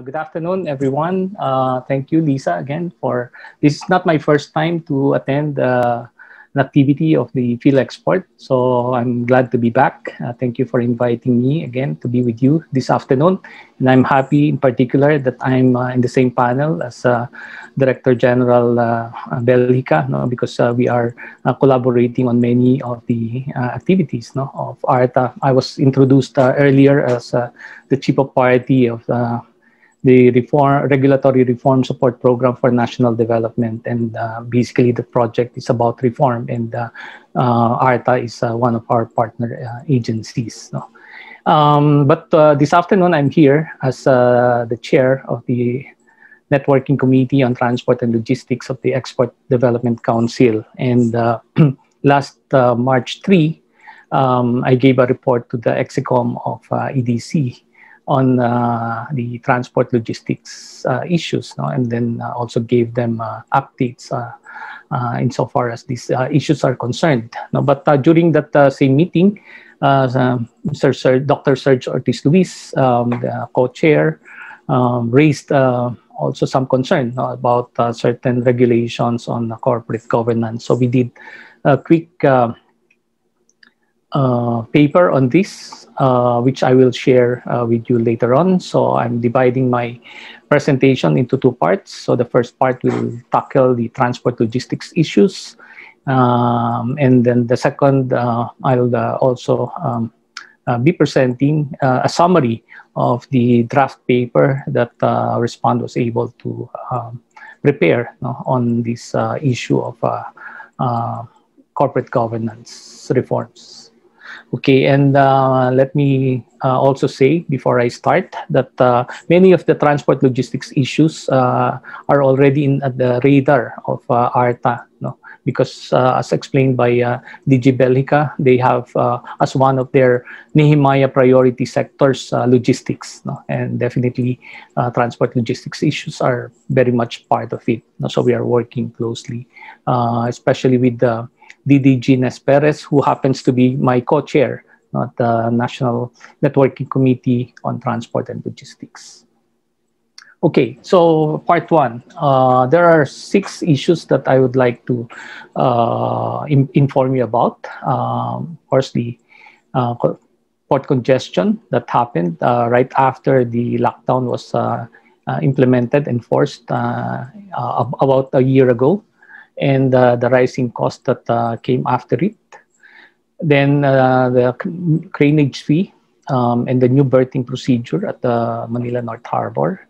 Good afternoon, everyone. Thank you, Lisa, again, for this is not my first time to attend an activity of the Field Export, so I'm glad to be back. Thank you for inviting me again to be with you this afternoon. And I'm happy in particular that I'm in the same panel as Director General Belgica, no, because we are collaborating on many of the activities, no, of ARTA. I was introduced earlier as the Chief of Party of the regulatory reform support program for national development, and basically the project is about reform, and ARTA is one of our partner agencies. No? But this afternoon I'm here as the chair of the Networking Committee on Transport and Logistics of the Export Development Council, and last March 3, I gave a report to the Execom of EDC on the transport logistics issues, no? And then also gave them updates insofar as these issues are concerned. No? But during that same meeting, Dr. Serge Ortiz-Luis, the co-chair, raised also some concern, no, about certain regulations on corporate governance. So we did a quick paper on this, which I will share with you later on. So I'm dividing my presentation into two parts. So the first part will tackle the transport logistics issues. And then the second, I'll also be presenting a summary of the draft paper that Respond was able to prepare, no, on this issue of corporate governance reforms. Okay, and let me also say before I start that many of the transport logistics issues are already at the radar of ARTA, no? Because as explained by DG Belgica, they have as one of their Nehemiah priority sectors logistics, no? And definitely transport logistics issues are very much part of it. No? So we are working closely, especially with the DDG Nes Perez, who happens to be my co-chair at the National Networking Committee on Transport and Logistics. Okay, so part one. There are 6 issues that I would like to inform you about. Firstly, port congestion that happened right after the lockdown was implemented and enforced about a year ago, and the rising cost that came after it. Then the craneage fee and the new berthing procedure at the Manila North Harbor.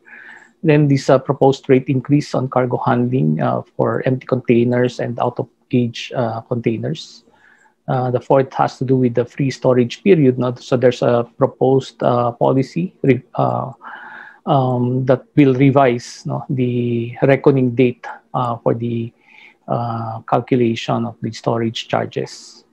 Then this proposed rate increase on cargo handling for empty containers and out-of-gauge containers. The fourth has to do with the free storage period. No? So there's a proposed policy that will revise, no, the reckoning date for the calculation of the storage charges.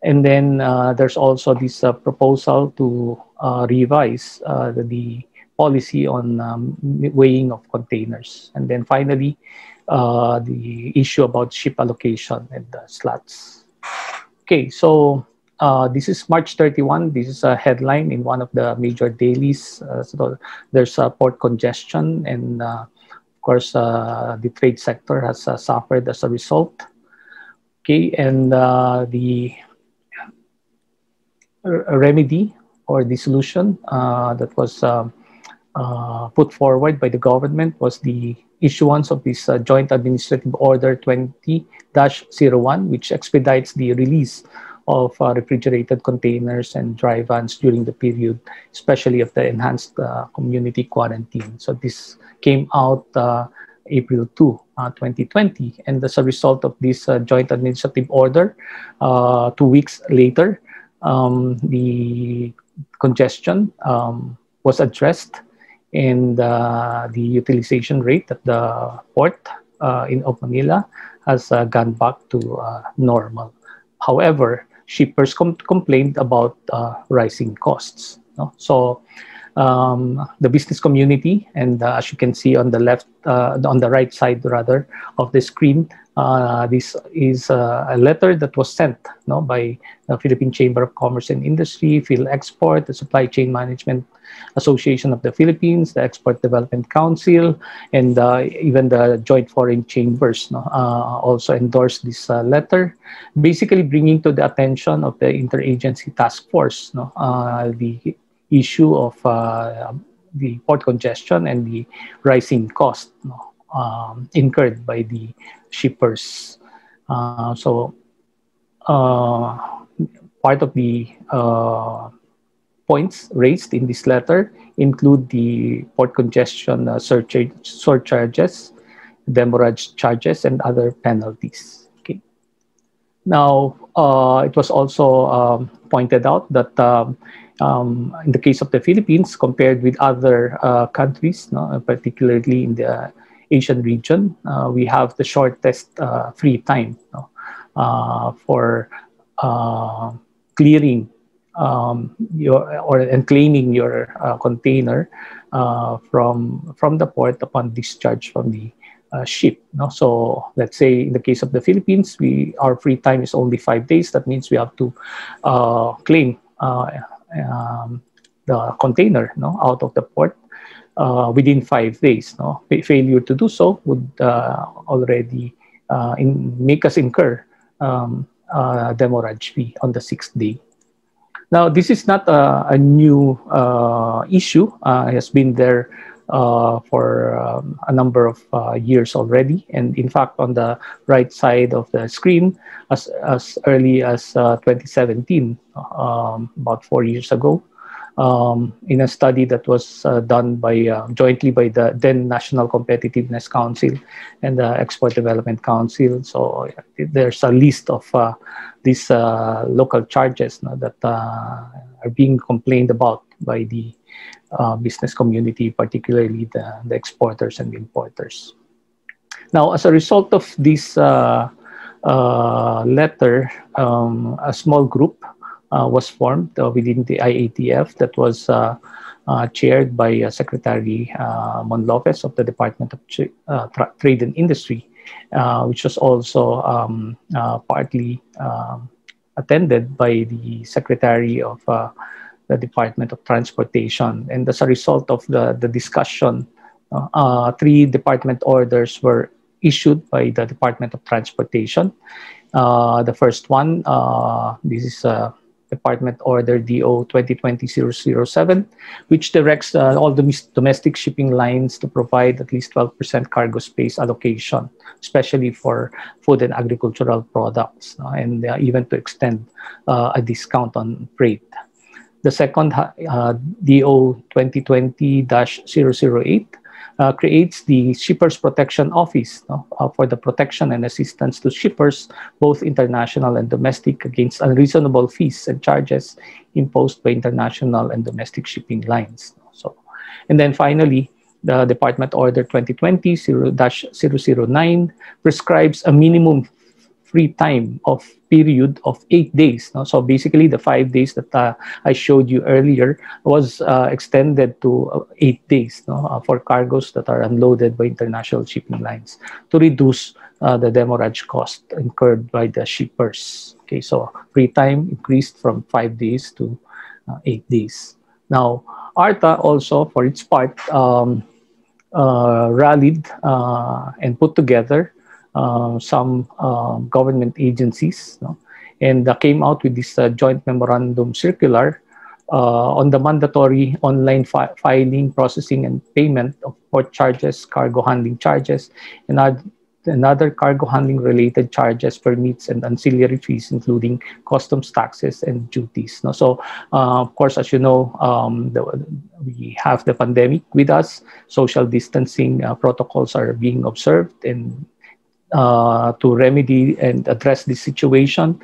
And then there's also this proposal to revise the policy on weighing of containers. And then finally, the issue about ship allocation and the slots. Okay, so this is March 31. This is a headline in one of the major dailies. So there's port congestion, and of course, the trade sector has suffered as a result. Okay, and the remedy or the solution that was put forward by the government was the issuance of this Joint Administrative Order 20-01, which expedites the release of refrigerated containers and dry vans during the period, especially of the enhanced community quarantine. So this came out April 2, 2020. And as a result of this Joint Administrative Order, 2 weeks later, the congestion was addressed, and the utilization rate at the port of Manila has gone back to normal. However, shippers complained about rising costs. No? So the business community, and as you can see on the left, on the right side rather of the screen, This is a letter that was sent, by the Philippine Chamber of Commerce and Industry, PhilExport, the Supply Chain Management Association of the Philippines, the Export Development Council, and even the Joint Foreign Chambers also endorsed this letter, basically bringing to the attention of the Interagency Task Force the issue of the port congestion and the rising cost incurred by the shippers. So part of the points raised in this letter include the port congestion surcharges, demurrage charges, and other penalties. Okay. Now, it was also pointed out that in the case of the Philippines, compared with other countries, particularly in the Asian region, we have the shortest free time for clearing and claiming your container from the port upon discharge from the ship. So let's say in the case of the Philippines, our free time is only 5 days. That means we have to claim the container out of the port within 5 days. Failure to do so would already make us incur demurrage fee on the 6th day. Now, this is not a new issue. It has been there for a number of years already. And in fact, on the right side of the screen, as early as 2017, about 4 years ago, in a study that was done by jointly by the then National Competitiveness Council and the Export Development Council. So there's a list of these local charges that are being complained about by the business community, particularly the exporters and importers. Now, as a result of this letter, a small group was formed within the IATF that was chaired by Secretary Monlopez of the Department of Trade and Industry, which was also partly attended by the Secretary of the Department of Transportation. And as a result of the discussion, 3 department orders were issued by the Department of Transportation. The first one, this is Department Order DO 2020-007, which directs all the domestic shipping lines to provide at least 12% cargo space allocation, especially for food and agricultural products, and even to extend a discount on freight. The second, DO 2020-008, creates the Shippers Protection Office for the protection and assistance to shippers, both international and domestic, against unreasonable fees and charges imposed by international and domestic shipping lines. So, and then finally, the Department Order 2020-009 prescribes a minimum free time of period of 8 days. So basically, the 5 days that I showed you earlier was extended to 8 days for cargoes that are unloaded by international shipping lines to reduce the demurrage cost incurred by the shippers. Okay, so free time increased from 5 days to 8 days. Now, ARTA also, for its part, rallied and put together some government agencies, and came out with this joint memorandum circular on the mandatory online filing, processing, and payment of port charges, cargo handling charges, and other cargo handling related charges, permits, and ancillary fees, including customs taxes and duties. So, of course, as you know, we have the pandemic with us. Social distancing protocols are being observed, and to remedy and address this situation,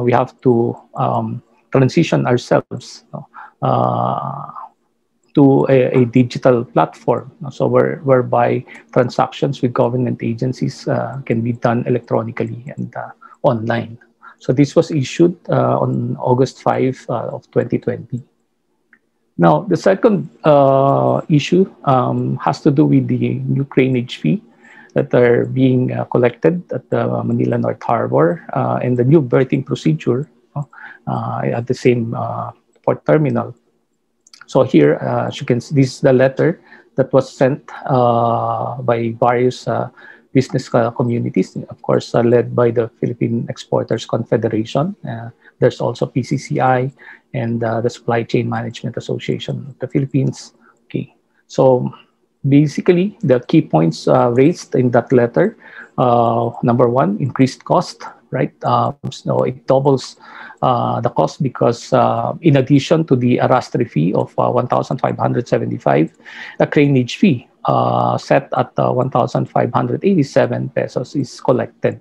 we have to transition ourselves to a digital platform, so whereby transactions with government agencies can be done electronically and online. So this was issued on August 5 of 2020. Now, the second issue has to do with the new craneage fee. that are being collected at the Manila North Harbor, and the new berthing procedure at the same port terminal. So here, as you can see, this is the letter that was sent by various business communities, of course, led by the Philippine Exporters Confederation. There's also PCCI and the Supply Chain Management Association of the Philippines. Okay, so basically the key points raised in that letter: number one, increased cost, right? So it doubles the cost because in addition to the arrastre fee of 1,575, a craneage fee set at 1,587 pesos is collected.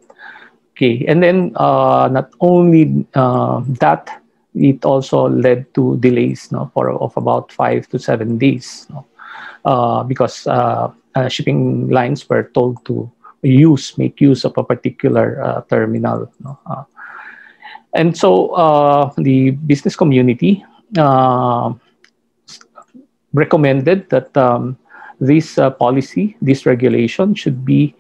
Okay, and then not only that, it also led to delays, no, of about 5 to 7 days, no? Because shipping lines were told to make use of a particular terminal, no? And so the business community recommended that this policy, this regulation, should be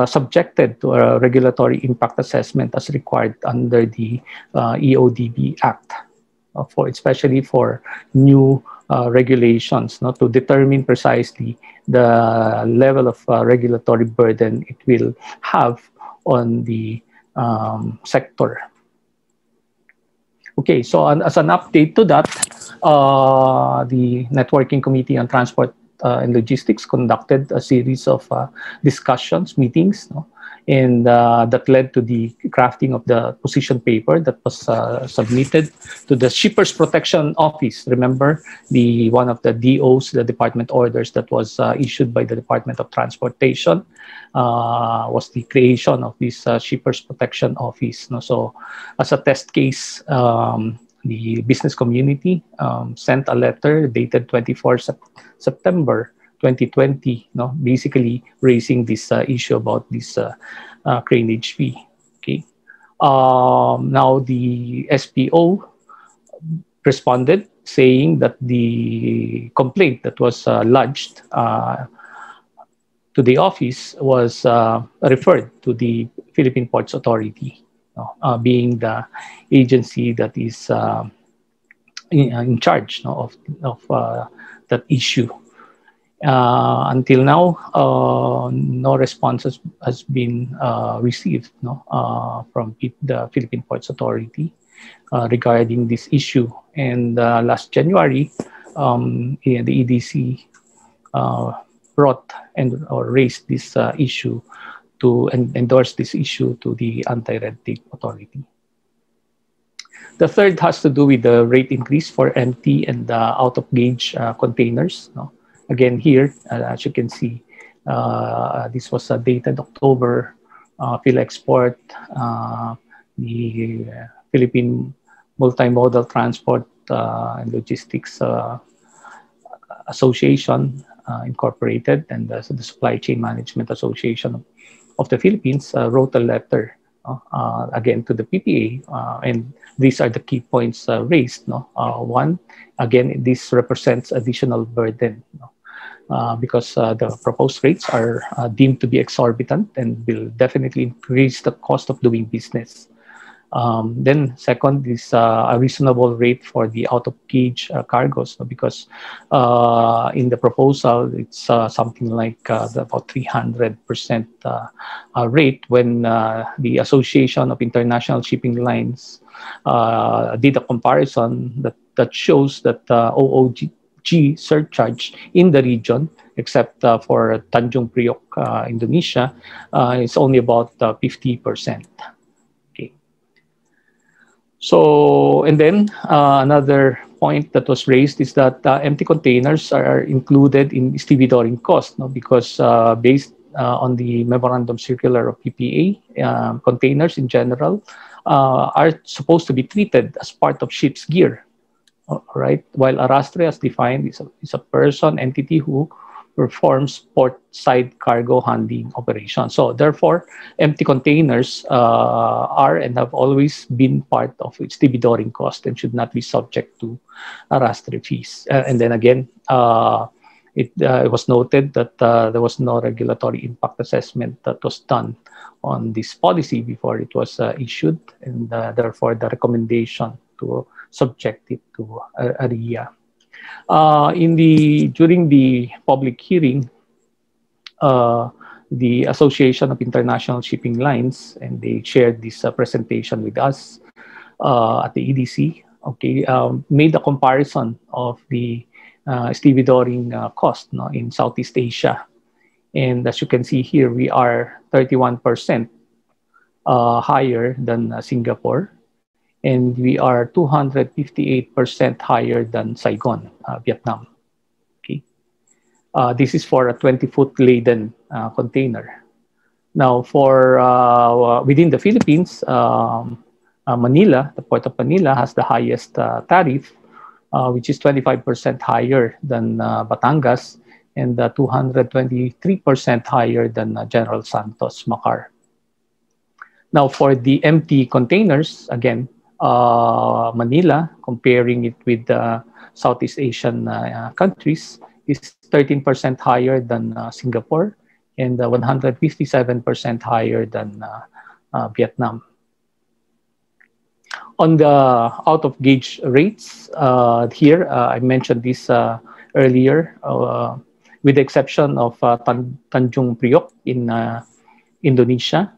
subjected to a regulatory impact assessment as required under the EODB Act, especially for new regulations, to determine precisely the level of regulatory burden it will have on the sector. Okay, so as an update to that, the Networking Committee on Transport and Logistics conducted a series of discussions, meetings, and that led to the crafting of the position paper that was submitted to the Shippers Protection Office. Remember, one of the DOs, the department orders that was issued by the Department of Transportation, was the creation of this Shippers Protection Office. So as a test case, the business community sent a letter dated 24 September 2020, basically raising this issue about this craneage fee. Okay. Now the SPO responded saying that the complaint that was lodged to the office was referred to the Philippine Ports Authority, being the agency that is in charge of that issue. Until now, no response has been received from the Philippine Ports Authority regarding this issue. And last January, the EDC brought or raised this issue to endorse this issue to the Anti-Red Tape Authority. The third has to do with the rate increase for empty and out-of-gauge containers. Again, here, as you can see, this was dated October. PhilExport, the Philippine Multimodal Transport and Logistics Association Incorporated, and the Supply Chain Management Association of the Philippines wrote a letter again to the PPA, and these are the key points raised. One, again, this represents additional burden because the proposed rates are deemed to be exorbitant and will definitely increase the cost of doing business. Then second is a reasonable rate for the out-of-gauge cargoes, because in the proposal, it's something like about 300% rate, when the Association of International Shipping Lines did a comparison that shows that OOG surcharge in the region, except for Tanjung Priok, Indonesia, is only about 50%. So, and then another point that was raised is that empty containers are included in stevedoring cost, because based on the memorandum circular of PPA, containers in general are supposed to be treated as part of ship's gear, right? While arrastre, as defined, is a person, entity who performs port-side cargo handling operations. So therefore, empty containers are and have always been part of stevedoring cost and should not be subject to arrastre fees. And then again, it was noted that there was no regulatory impact assessment that was done on this policy before it was issued, and therefore the recommendation to subject it to a RIA. During the public hearing, the Association of International Shipping Lines, and they shared this presentation with us at the EDC, okay, made a comparison of the stevedoring cost, no, in Southeast Asia. And as you can see here, we are 31% higher than Singapore, and we are 258% higher than Saigon, Vietnam. Okay, this is for a 20-foot laden container. Now, for within the Philippines, Manila, the Port of Manila, has the highest tariff, which is 25% higher than Batangas, and 223% higher than General Santos Macar. Now, for the empty containers, again, Manila, comparing it with the Southeast Asian countries, is 13% higher than Singapore, and 157% higher than Vietnam. On the out-of-gauge rates, here, I mentioned this earlier, with the exception of Tanjung Priok in Indonesia,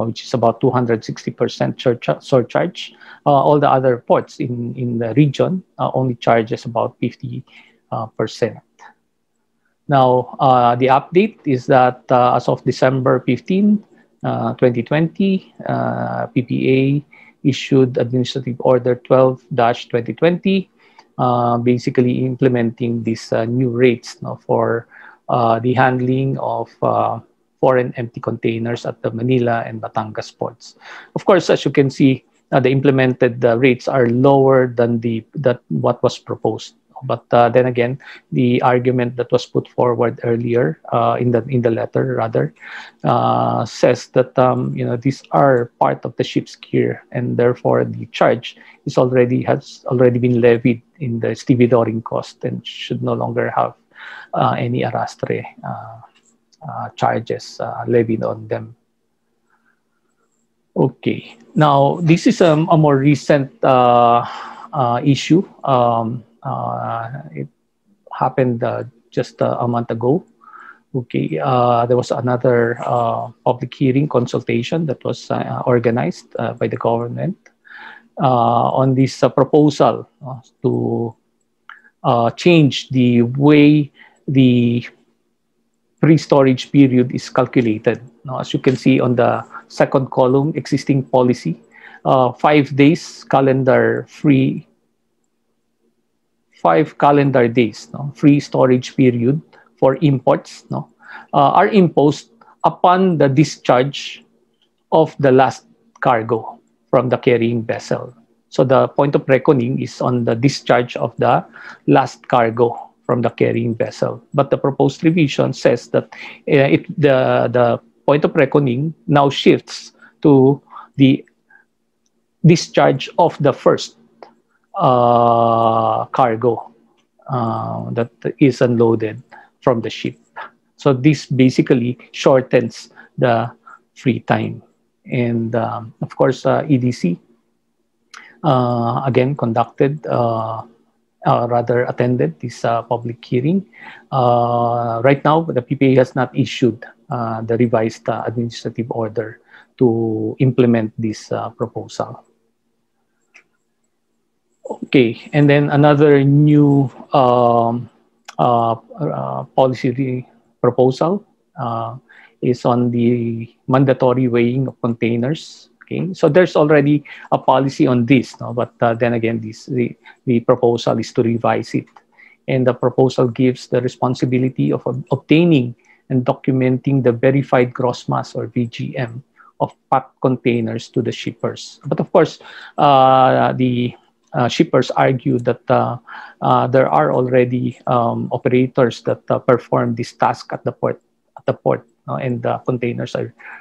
which is about 260% surcharge. All the other ports in the region only charges about 50%. Now, the update is that as of December 15, 2020, PPA issued Administrative Order 12-2020, basically implementing these new rates, for the handling of foreign empty containers at the Manila and Batangas ports. Of course, as you can see, the implemented rates are lower than what was proposed. But then again, the argument that was put forward earlier in the letter, rather, says that these are part of the ship's gear, and therefore the charge has already been levied in the stevedoring cost and should no longer have any arrastre charges levied on them. Okay, now this is a more recent issue. It happened just a month ago. Okay, there was another public hearing consultation that was organized by the government on this proposal to change the way the pre-storage period is calculated. Now, as you can see on the second column, existing policy, 5 days calendar free, 5 calendar days, free storage period for imports, are imposed upon the discharge of the last cargo from the carrying vessel. So the point of reckoning is on the discharge of the last cargo from the carrying vessel. But the proposed revision says that the point of reckoning now shifts to the discharge of the first cargo that is unloaded from the ship. So this basically shortens the free time. And of course, EDC again conducted, rather attended this public hearing. Right now, the PPA has not issued the revised administrative order to implement this proposal. Okay, and then another new policy proposal is on the mandatory weighing of containers. Okay, so there's already a policy on this, but then again, the proposal is to revise it. And the proposal gives the responsibility of obtaining and documenting the verified gross mass, or VGM, of packed containers to the shippers. But of course, the shippers argue that there are already operators that perform this task at the port, and the containers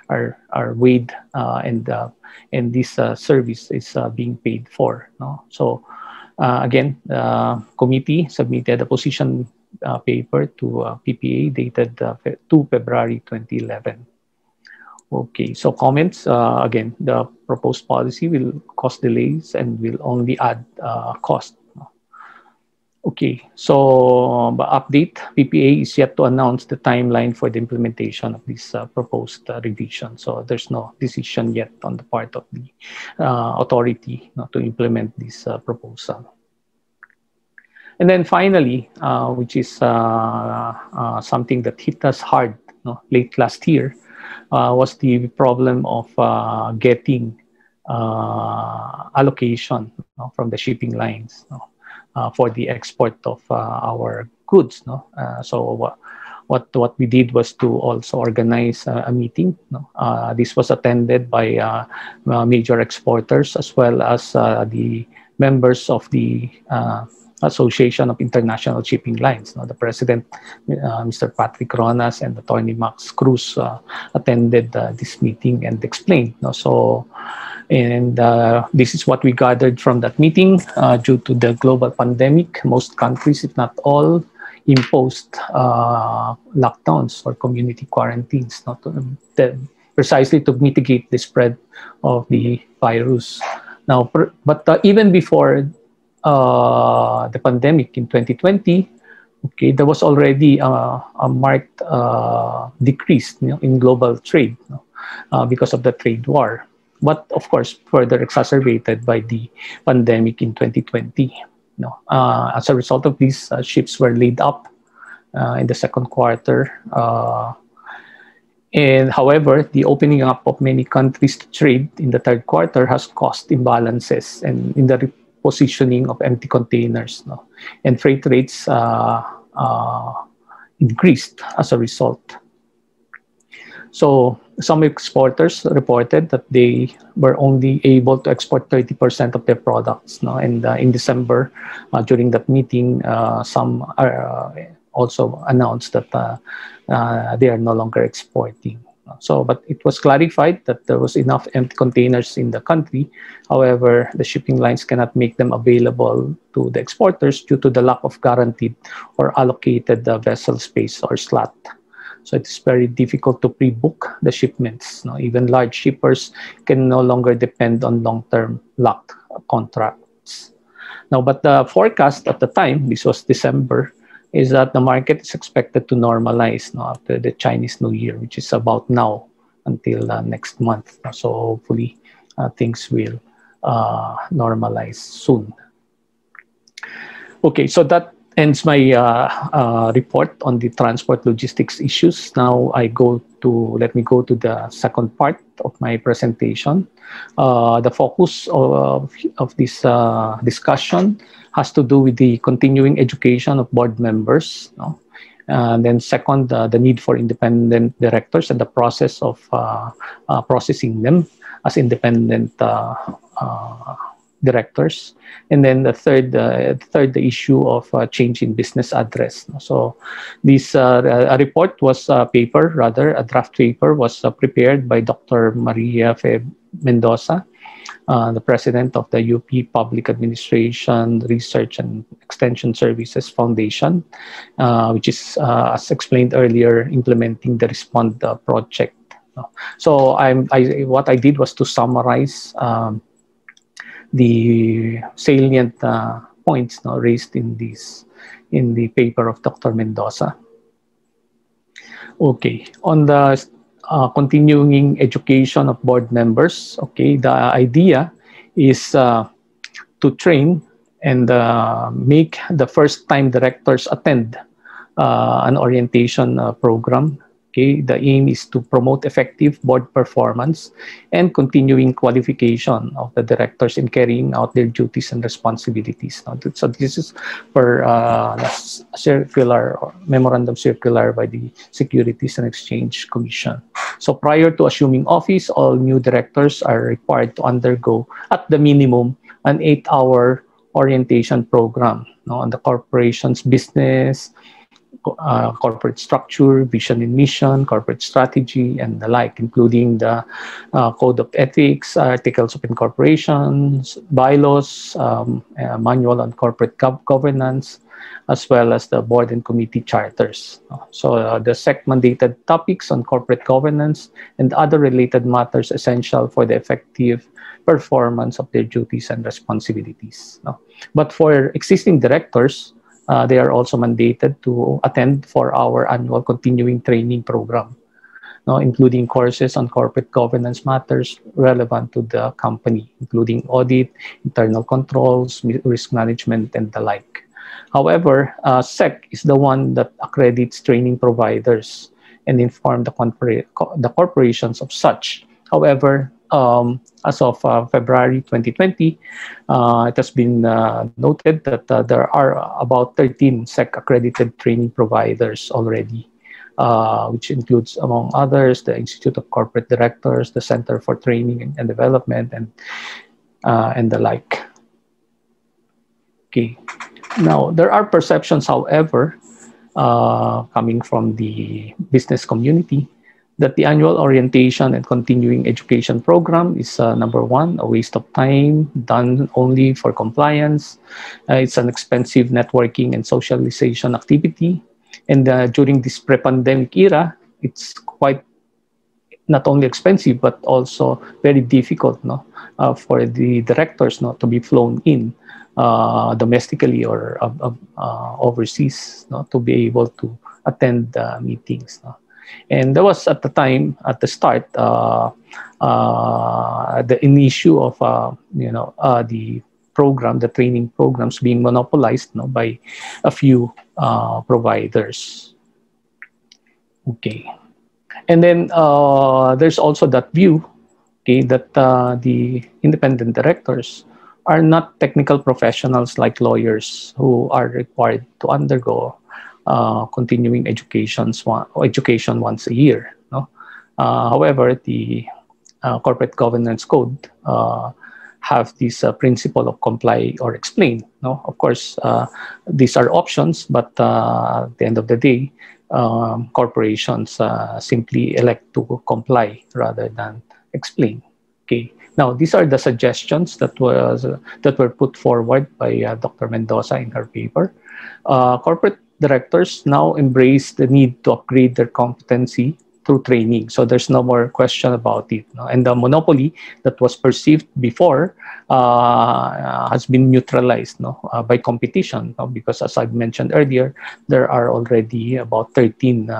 are weighed, and this service is being paid for. So again, the committee submitted a position paper to PPA dated 2 February 2011. Okay, so comments, again, the proposed policy will cause delays and will only add cost. Okay, so update, PPA is yet to announce the timeline for the implementation of this proposed revision. So there's no decision yet on the part of the authority to implement this proposal. And then finally, which is something that hit us hard late last year, was the problem of getting allocation from the shipping lines for the export of our goods. So what we did was to also organize a meeting. This was attended by major exporters as well as the members of the Association of International Shipping Lines. The president, Mr. Patrick Ronas, and Attorney Max Cruz attended this meeting and explained. This is what we gathered from that meeting. Due to the global pandemic, most countries, if not all, imposed lockdowns or community quarantines, precisely to mitigate the spread of the virus. Now, but even before the pandemic in 2020, okay, there was already a marked decrease in global trade because of the trade war. But of course, further exacerbated by the pandemic in 2020. As a result of these, ships were laid up in the second quarter. And however, the opening up of many countries to trade in the third quarter has caused imbalances and in the repositioning of empty containers. And freight rates increased as a result. So some exporters reported that they were only able to export 30% of their products. And in December, during that meeting, some also announced that they are no longer exporting. But it was clarified that there was enough empty containers in the country. However, the shipping lines cannot make them available to the exporters due to the lack of guaranteed or allocated vessel space or slot. So it's very difficult to pre-book the shipments. Even large shippers can no longer depend on long-term locked contracts. But the forecast at the time, this was December, is that the market is expected to normalize after the Chinese New Year, which is about now until next month. So hopefully things will normalize soon. Okay, so that ends my report on the transport logistics issues. Now let me go to the second part of my presentation. The focus of this discussion has to do with the continuing education of board members. And then second, the need for independent directors and the process of processing them as independent directors. And then the third, the issue of change in business address. So this a report was a draft paper was prepared by Dr. Maria Fe Mendoza, the president of the UP Public Administration Research and Extension Services Foundation, which is, as explained earlier, implementing the Respond project. So what I did was to summarize the salient points raised in the paper of Dr. Mendoza. Okay, on the continuing education of board members. Okay, the idea is to train and make the first-time directors attend an orientation program. Okay, the aim is to promote effective board performance and continuing qualification of the directors in carrying out their duties and responsibilities. So this is per memorandum circular by the Securities and Exchange Commission. So prior to assuming office, all new directors are required to undergo, at the minimum, an 8-hour orientation program on the corporation's business, corporate structure, vision and mission, corporate strategy, and the like, including the code of ethics, articles of incorporations, bylaws, manual on corporate governance, as well as the board and committee charters. So the SEC mandated topics on corporate governance and other related matters essential for the effective performance of their duties and responsibilities. But for existing directors, they are also mandated to attend for our annual continuing training program, including courses on corporate governance matters relevant to the company, including audit, internal controls, risk management, and the like. However, SEC is the one that accredits training providers and inform the corporations of such. However, as of February 2020, it has been noted that there are about 13 SEC accredited training providers already, which includes, among others, the Institute of Corporate Directors, the Center for Training and Development, and the like. Okay. Now, there are perceptions, however, coming from the business community, that the annual orientation and continuing education program is, number one, a waste of time, done only for compliance. It's an expensive networking and socialization activity. And during this pre-pandemic era, it's quite not only expensive, but also very difficult for the directors to be flown in domestically or overseas to be able to attend meetings. And there was at the time, at the start, an issue of the program, the training programs being monopolized by a few providers. Okay, and then there's also that view, okay, that the independent directors are not technical professionals like lawyers who are required to undergo continuing education once a year. However, the corporate governance code have this principle of comply or explain. Of course, these are options, but at the end of the day, corporations simply elect to comply rather than explain. Okay. Now, these are the suggestions that were put forward by Dr. Mendoza in her paper. Corporate directors now embrace the need to upgrade their competency through training. So there's no more question about it. And the monopoly that was perceived before has been neutralized by competition. Because as I've mentioned earlier, there are already about 13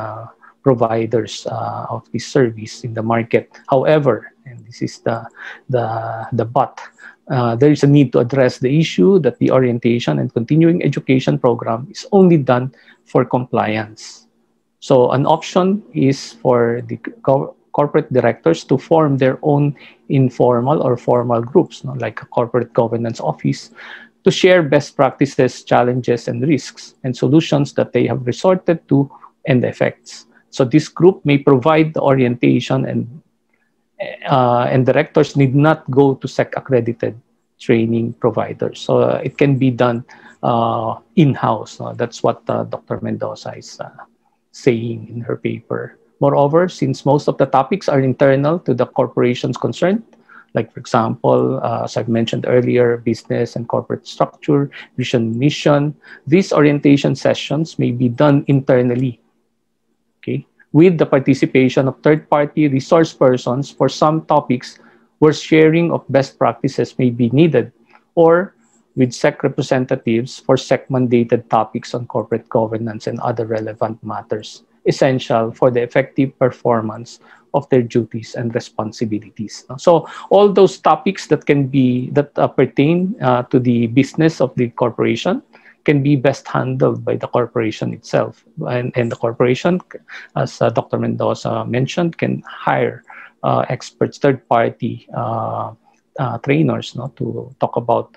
providers of this service in the market. However, and this is the but, there is a need to address the issue that the orientation and continuing education program is only done for compliance. So an option is for the corporate directors to form their own informal or formal groups, like a corporate governance office, to share best practices, challenges, and risks, and solutions that they have resorted to and effects. So this group may provide the orientation, and directors need not go to SEC accredited training providers. So it can be done in-house. That's what Dr. Mendoza is saying in her paper. Moreover, since most of the topics are internal to the corporations concerned, like, for example, as I've mentioned earlier, business and corporate structure, vision, mission, these orientation sessions may be done internally, okay, with the participation of third-party resource persons for some topics where sharing of best practices may be needed, or with SEC representatives for SEC-mandated topics on corporate governance and other relevant matters essential for the effective performance of their duties and responsibilities. So all those topics that pertain to the business of the corporation can be best handled by the corporation itself. And the corporation, as Dr. Mendoza mentioned, can hire experts, third-party trainers to talk about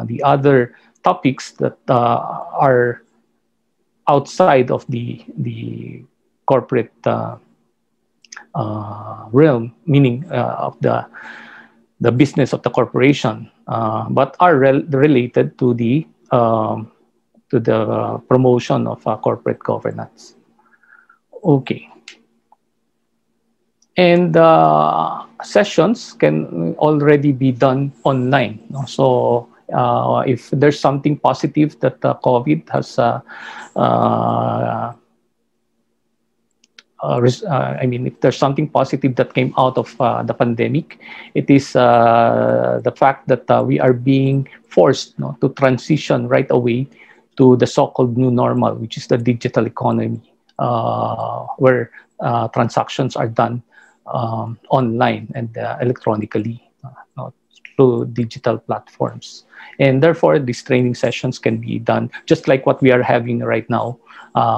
the other topics that are outside of the corporate realm, meaning of the business of the corporation, but are related to the to the promotion of corporate governance. Okay. And sessions can already be done online. So if there's something positive that COVID has I mean, if there's something positive that came out of the pandemic, it is the fact that we are being forced to transition right away to the so-called new normal, which is the digital economy, where transactions are done online and electronically through digital platforms. And therefore, these training sessions can be done just like what we are having right now,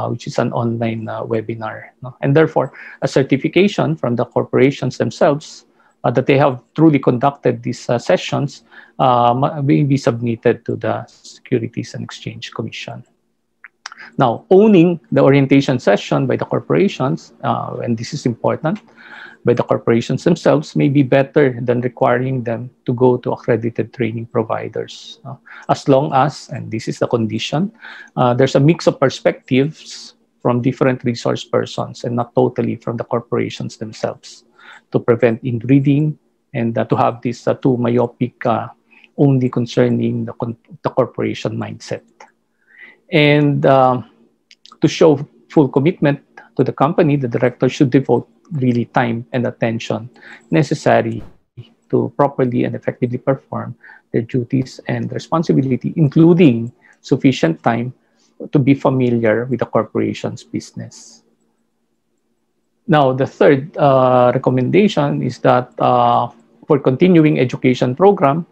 which is an online webinar. And therefore, a certification from the corporations themselves that they have truly conducted these sessions may be submitted to the Securities and Exchange Commission. Now, owning the orientation session by the corporations, and this is important, by the corporations themselves may be better than requiring them to go to accredited training providers. As long as, and this is the condition, there's a mix of perspectives from different resource persons and not totally from the corporations themselves, to prevent inbreeding and to have this too myopic only concerning the corporation mindset. And to show full commitment to the company, the director should devote really time and attention necessary to properly and effectively perform their duties and responsibility, including sufficient time to be familiar with the corporation's business. Now, the third recommendation is that for continuing education program,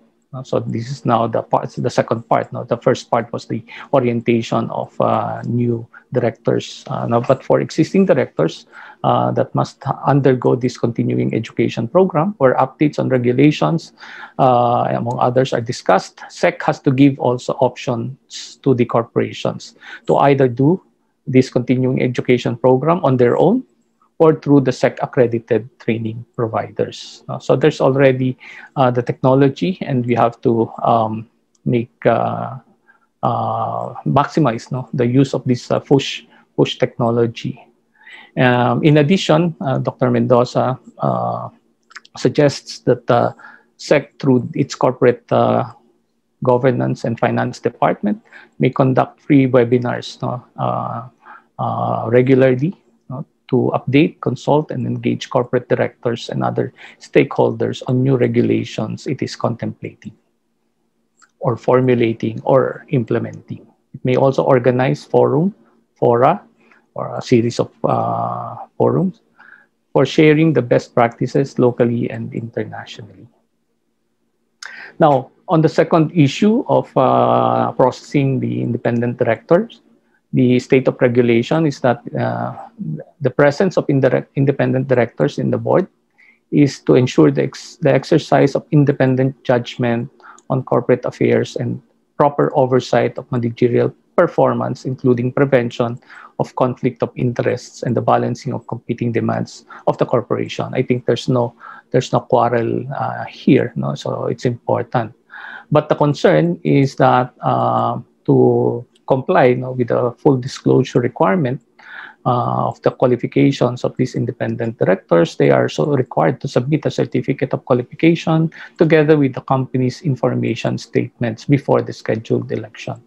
so this is now the second part. Now, the first part was the orientation of new directors. But for existing directors that must undergo this continuing education program, where updates on regulations, among others, are discussed, SEC has to give also options to the corporations to either do this continuing education program on their own or through the SEC-accredited training providers. So there's already the technology, and we have to maximize the use of this push technology. In addition, Dr. Mendoza suggests that the SEC, through its corporate governance and finance department, may conduct free webinars regularly to update, consult, and engage corporate directors and other stakeholders on new regulations it is contemplating or formulating or implementing. It may also organize fora, or a series of forums for sharing the best practices locally and internationally. Now, on the second issue of processing the independent directors, the state of regulation is that the presence of independent directors in the board is to ensure the exercise of independent judgment on corporate affairs and proper oversight of managerial performance, including prevention of conflict of interests and the balancing of competing demands of the corporation. I think there's no quarrel here, so it's important. But the concern is that to comply with the full disclosure requirement of the qualifications of these independent directors, they are so required to submit a certificate of qualification together with the company's information statements before the scheduled elections.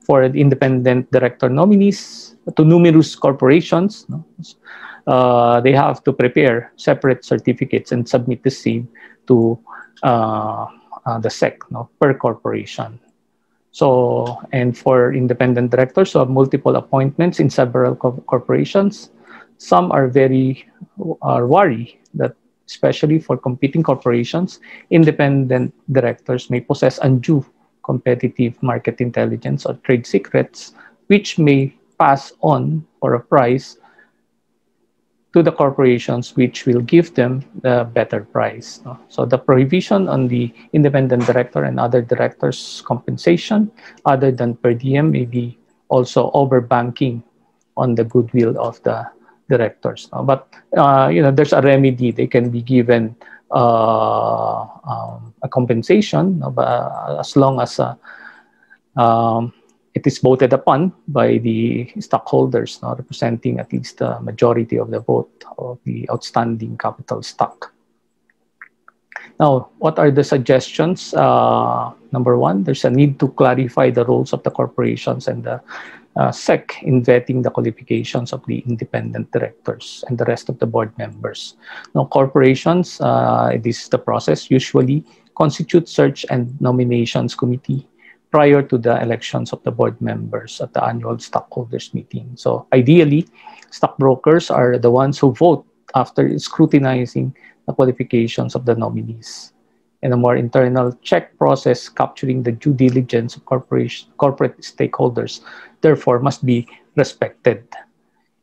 For the independent director nominees to numerous corporations, they have to prepare separate certificates and submit the same to the SEC per corporation. So, and for independent directors who have multiple appointments in several corporations, some are worried that, especially for competing corporations, independent directors may possess undue competitive market intelligence or trade secrets, which may pass on for a price to the corporations, which will give them the better price. So the prohibition on the independent director and other directors' compensation, other than per diem, may be also overbanking on the goodwill of the directors. But there's a remedy. They can be given a compensation, as long as it is voted upon by the stockholders, representing at least the majority of the vote of the outstanding capital stock. Now, what are the suggestions? Number one, there's a need to clarify the roles of the corporations and the SEC in vetting the qualifications of the independent directors and the rest of the board members. Now, corporations, this is the process, usually constitute search and nominations committee prior to the elections of the board members at the annual stockholders meeting. So ideally, stockbrokers are the ones who vote after scrutinizing the qualifications of the nominees. And a more internal check process capturing the due diligence of corporate stakeholders, therefore, must be respected.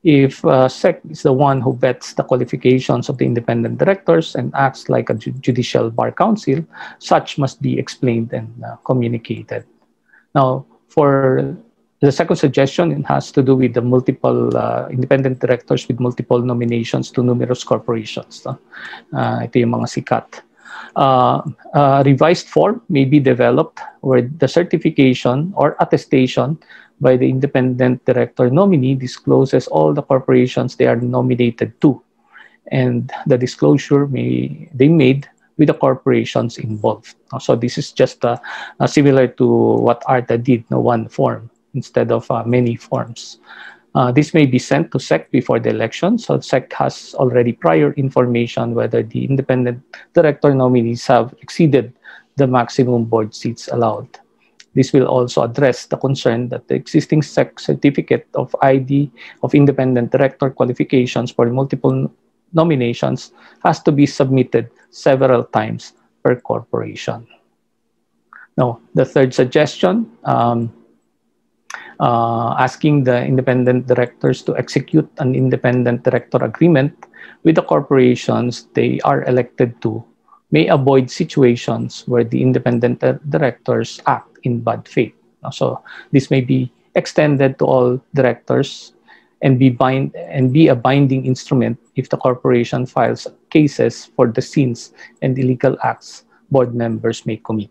If SEC is the one who vets the qualifications of the independent directors and acts like a judicial bar counsel, such must be explained and communicated. Now, for the second suggestion, it has to do with the multiple independent directors with multiple nominations to numerous corporations. Ito yung mga sikat. Revised form may be developed where the certification or attestation by the independent director nominee discloses all the corporations they are nominated to, and the disclosure may be made with the corporations involved. So this is just similar to what ARTA did, one form instead of many forms. This may be sent to SEC before the election, so SEC has already prior information whether the independent director nominees have exceeded the maximum board seats allowed. This will also address the concern that the existing SEC certificate of ID of independent director qualifications for multiple nominations has to be submitted several times per corporation. Now, the third suggestion, asking the independent directors to execute an independent director agreement with the corporations they are elected to may avoid situations where the independent directors act in bad faith. So this may be extended to all directors and be a binding instrument if the corporation files cases for the sins and illegal acts board members may commit.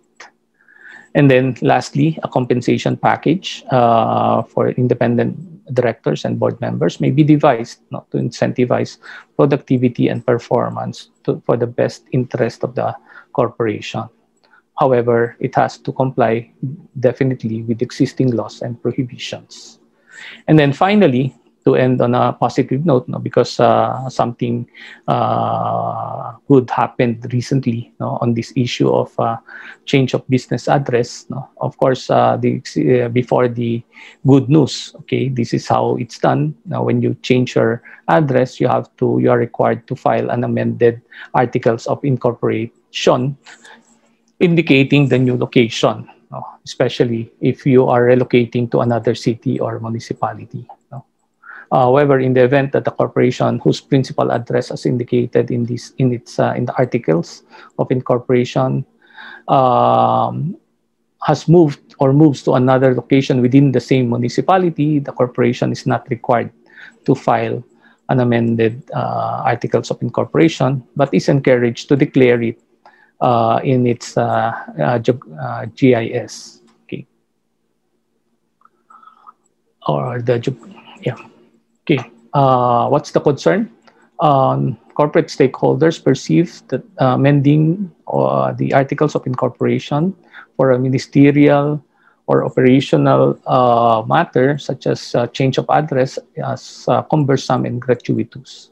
And then lastly, a compensation package for independent directors and board members may be devised to incentivize productivity and performance for the best interest of the corporation. However, it has to comply definitely with existing laws and prohibitions. And then finally, to end on a positive note, because something good happened recently on this issue of change of business address. Of course, before the good news, okay, this is how it's done. Now, when you change your address, you are required to file an amended articles of incorporation indicating the new location, especially if you are relocating to another city or municipality. However, in the event that the corporation whose principal address as indicated in the articles of incorporation has moved or moves to another location within the same municipality, the corporation is not required to file an amended articles of incorporation, but is encouraged to declare it in its GIS. Okay. Or yeah. Okay, what's the concern? Corporate stakeholders perceive that amending the articles of incorporation for a ministerial or operational matter, such as change of address, as cumbersome and gratuitous.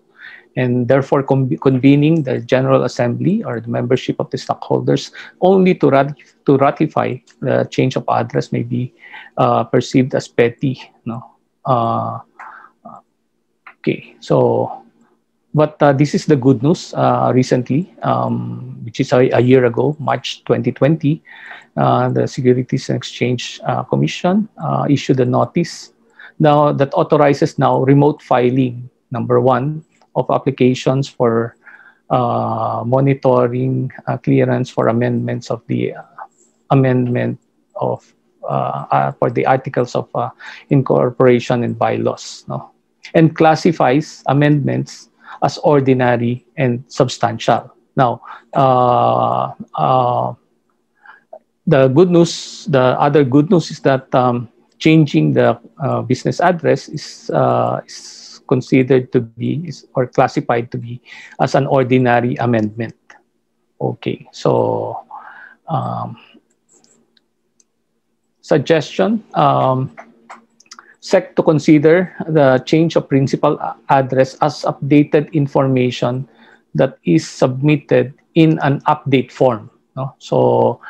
And therefore, convening the General Assembly or the membership of the stockholders only to ratify the change of address may be perceived as petty. Okay, so, but this is the good news recently, which is a year ago, March 2020, the Securities and Exchange Commission issued a notice now that authorizes now remote filing, number one, of applications for monitoring clearance for amendments of the amendment of for the articles of incorporation and bylaws, and classifies amendments as ordinary and substantial. Now, the good news, the other good news is that changing the business address is considered to be or classified to be as an ordinary amendment. Okay, so suggestion, SEC to consider the change of principal address as updated information that is submitted in an update form. No? So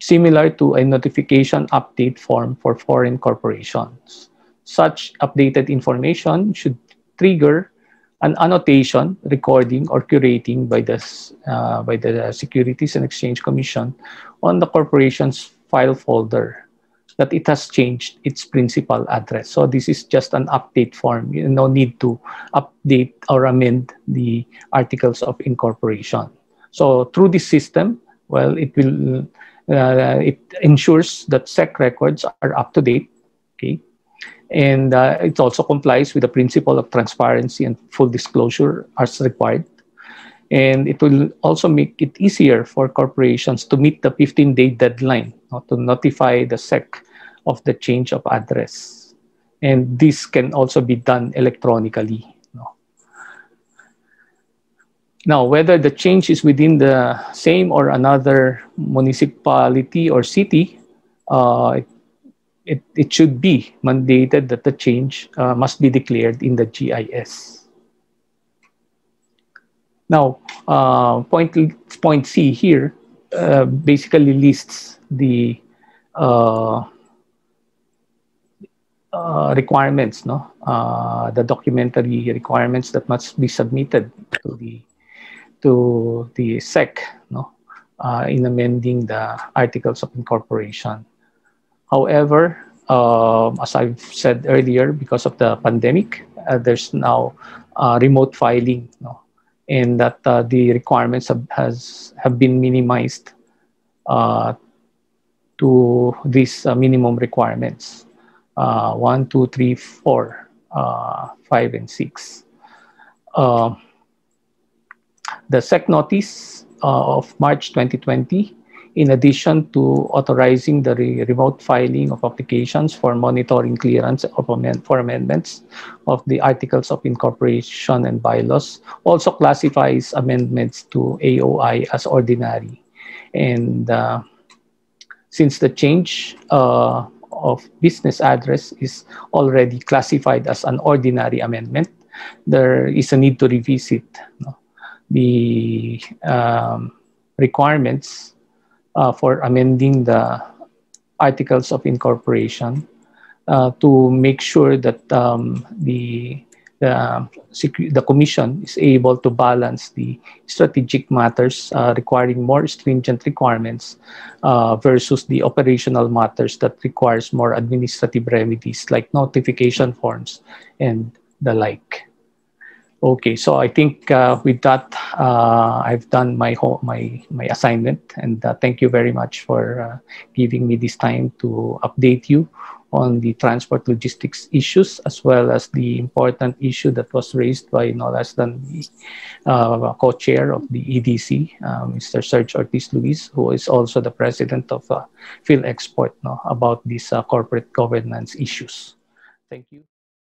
similar to a notification update form for foreign corporations. Such updated information should trigger an annotation, recording, or curating by the Securities and Exchange Commission on the corporation's file folder that it has changed its principal address. So this is just an update form. You no need to update or amend the articles of incorporation. So through this system, well, it ensures that SEC records are up to date. Okay. And it also complies with the principle of transparency and full disclosure as required. And it will also make it easier for corporations to meet the 15-day deadline to notify the SEC of the change of address. And this can also be done electronically. Now, whether the change is within the same or another municipality or city, it should be mandated that the change must be declared in the GIS. Now, point C here basically lists the requirements, the documentary requirements that must be submitted to the SEC in amending the articles of incorporation. However, as I've said earlier, because of the pandemic, there's now remote filing, and that the requirements have been minimized to these minimum requirements: 1, 2, 3, 4, 5, and 6. The SEC notice of March 2020, in addition to authorizing the remote filing of applications for monitoring clearance for amendments of the articles of incorporation and bylaws, also classifies amendments to AOI as ordinary. And since the change of business address is already classified as an ordinary amendment, there is a need to revisit the requirements for amending the articles of incorporation to make sure that the Commission is able to balance the strategic matters requiring more stringent requirements versus the operational matters that requires more administrative remedies like notification forms and the like. Okay, so I think with that, I've done my assignment, and thank you very much for giving me this time to update you on the transport logistics issues, as well as the important issue that was raised by no less than the co-chair of the EDC, Mr. Serge Ortiz-Luis, who is also the president of PhilExport, about these corporate governance issues. Thank you.